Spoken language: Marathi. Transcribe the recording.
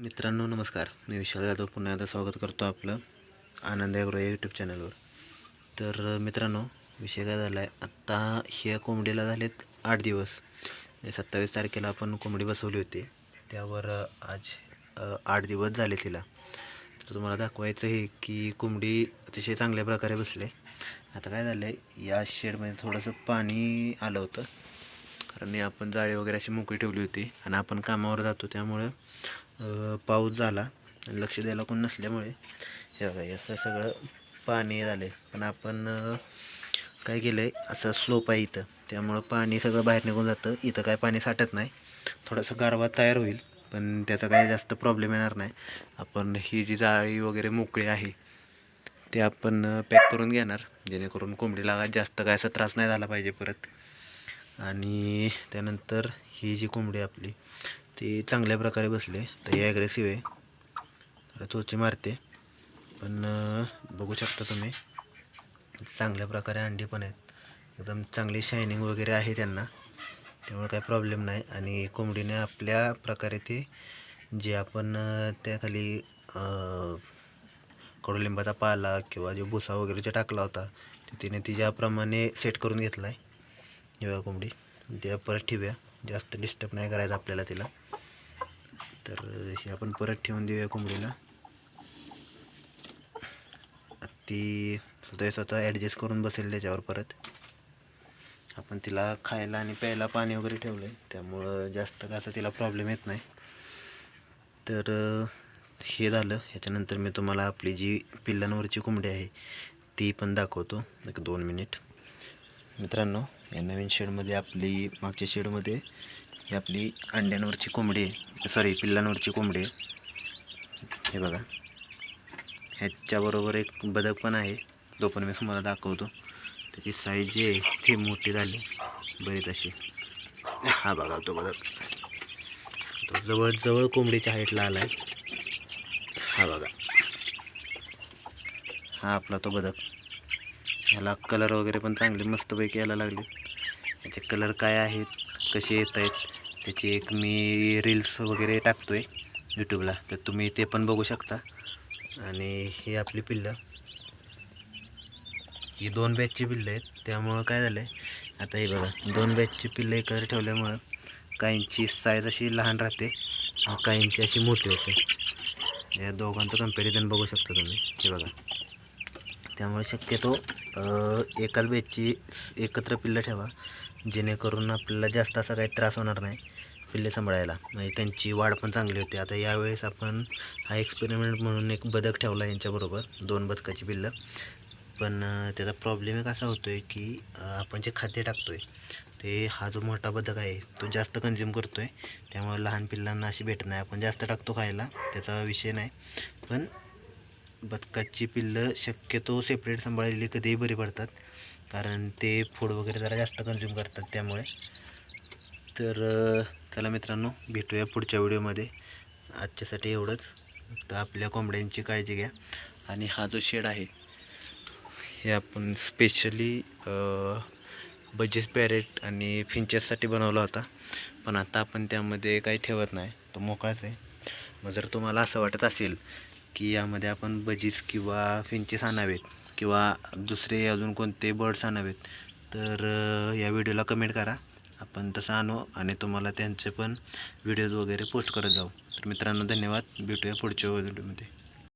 मित्रांनो नमस्कार. मी विशाल जाधव पुन्हा एकदा स्वागत करतो आपलं आनंद ॲग्रो या यूट्यूब चॅनलवर. तर मित्रांनो, विषय काय झाला आहे, आत्ता ह्या कोंबडीला झालेत 8 दिवस. 27 तारखेला आपण कोंबडी बसवली होती, त्यावर आज 8 दिवस झाले तिला. तर तुम्हाला दाखवायचं आहे की कोंबडी अतिशय चांगल्या प्रकारे बसले. आता काय झालं आहे, या शेडमध्ये थोडंसं पाणी आलं होतं, कारण आपण जाळी वगैरे अशी मोकळी ठेवली होती आणि आपण कामावर जातो, त्यामुळं पाऊस झाला आणि लक्ष द्यायला कोण नसल्यामुळे हे बघा असं सगळं पाणी झालं आहे. पण आपण काय केलं आहे, असं स्लोप आहे इथं, त्यामुळं पाणी सगळं बाहेर निघून जातं. इथं काय पाणी साठत नाही, थोडंसं गारवा तयार होईल, पण त्याचा काय जास्त प्रॉब्लेम येणार नाही. आपण ही जी जाळी वगैरे मोकळी आहे ते आपण पॅक करून घेणार, जेणेकरून कोंबडीला जास्त काय असा त्रास नाही झाला पाहिजे परत. आणि त्यानंतर ही जी कोंबडी आपली ती चांगल्या प्रकारे बसले. तर ही ॲग्रेसिव्ह आहे, तर चोची मारते, पण बघू शकता तुम्ही चांगल्या प्रकारे अंडी पण आहेत, एकदम चांगली शायनिंग वगैरे आहे त्यांना, त्यामुळे काही प्रॉब्लेम नाही. आणि कोंबडीने आपल्या प्रकारे ते जे आपण त्याखाली कडुलिंबाचा पाला किंवा जो भुसा वगैरे जे टाकला होता ते तिने तिच्याप्रमाणे सेट करून घेतला आहे. ही बघा कोंबडी, त्या परत ठेवूया, जास्त डिस्टर्ब नाही करायचं आपल्याला तिला. तर हे आपण परत ठेवून देऊया कोंबडीला. ती स्वतः ॲडजस्ट करून बसेल त्याच्यावर. परत आपण तिला खायला आणि प्यायला पाणी वगैरे ठेवलं आहे, त्यामुळं जास्त काय तिला प्रॉब्लेम येत नाही. तर हे झालं. ह्याच्यानंतर मी तुम्हाला आपली जी पिल्लांवरची कोंबडी आहे ती पण दाखवतो, 1-2 मिनिट. मित्रांनो, या नवीन शेडमध्ये आपली मागच्या शेडमध्ये ही आपली अंड्यांवरची कोंबडी आहे, सॉरी पिल्लांवरची कोंबडी आहे. हे बघा, ह्याच्याबरोबर एक बदक पण आहे, तो पण मी तुम्हाला दाखवतो. त्याची साईज जी आहे ती मोठी झाली बरीच अशी. हा बघा तो बदक, तो जवळजवळ कोंबडीच्या हाईटला आला आहे. हा बघा, हा आपला तो बदक. ह्याला कलर वगैरे पण चांगले मस्तपैकी यायला लागले. याचे कलर काय आहेत, कसे येत आहेत, त्याची एक मी रील्स वगैरे टाकतो आहे यूट्यूबला, तर तुम्ही ते पण बघू शकता. आणि ही आपली पिल्लं, ही 2 बॅचची पिल्लं आहेत, त्यामुळं काय झालं आहे, आता हे बघा 2 बॅचची पिल्लं एकत्र ठेवल्यामुळं काहींची साईज अशी लहान राहते आणि काहींची अशी मोठी होते. या दोघांचं कंपॅरिझन बघू शकता तुम्ही. हे बघा, त्यामुळे शक्यतो एकाच बॅचची एकत्र पिल्लं ठेवा, जेणेकरून आपल्याला जास्त असा काही त्रास होणार नाही पिल्ले सांभाळायला, म्हणजे त्यांची वाढ पण चांगली होते. आता यावेळेस आपण हा एक्सपेरिमेंट म्हणून एक बदक ठेवला यांच्याबरोबर, 2 बदकाची पिल्लं. पण त्याचा प्रॉब्लेम एक असा होतो आहे की आपण जे खाद्य टाकतो आहे ते हा जो मोठा बदक आहे तो जास्त कन्झ्युम करतो आहे, त्यामुळे लहान पिल्लांना अशी भेटत नाही. आपण जास्त टाकतो खायला, त्याचा विषय नाही, पण बदकाची पिल्लं शक्यतो सेपरेट सांभाळलेली कधीही बरी पडतात, कारण ते फूड वगैरे जरा जास्त कन्झ्युम करतात त्यामुळे. तर चला मित्रांनो, भेटूया पुढच्या व्हिडिओमध्ये. आजच्यासाठी एवढंच. तर आपल्या कोंबड्यांची काळजी घ्या. आणि हा जो शेड आहे हे आपण स्पेशली बजेस पॅरेट आणि फिंचेससाठी बनवला होता, पण आता आपण त्यामध्ये काही ठेवत नाही, तो मोकळाच आहे. मग जर तुम्हाला असं वाटत असेल की यामध्ये आपण बजीस किंवा फिंचेस आणावेत किंवा दुसरे अजून कोणते बर्ड्स आणावेत, तर या व्हिडिओला कमेंट करा, आपण तसं आणू आणि तुम्हाला त्यांचे पण व्हिडिओज वगैरे पोस्ट करत जाऊ. तर मित्रांनो धन्यवाद, भेटूया पुढच्या व्हिडिओमध्ये.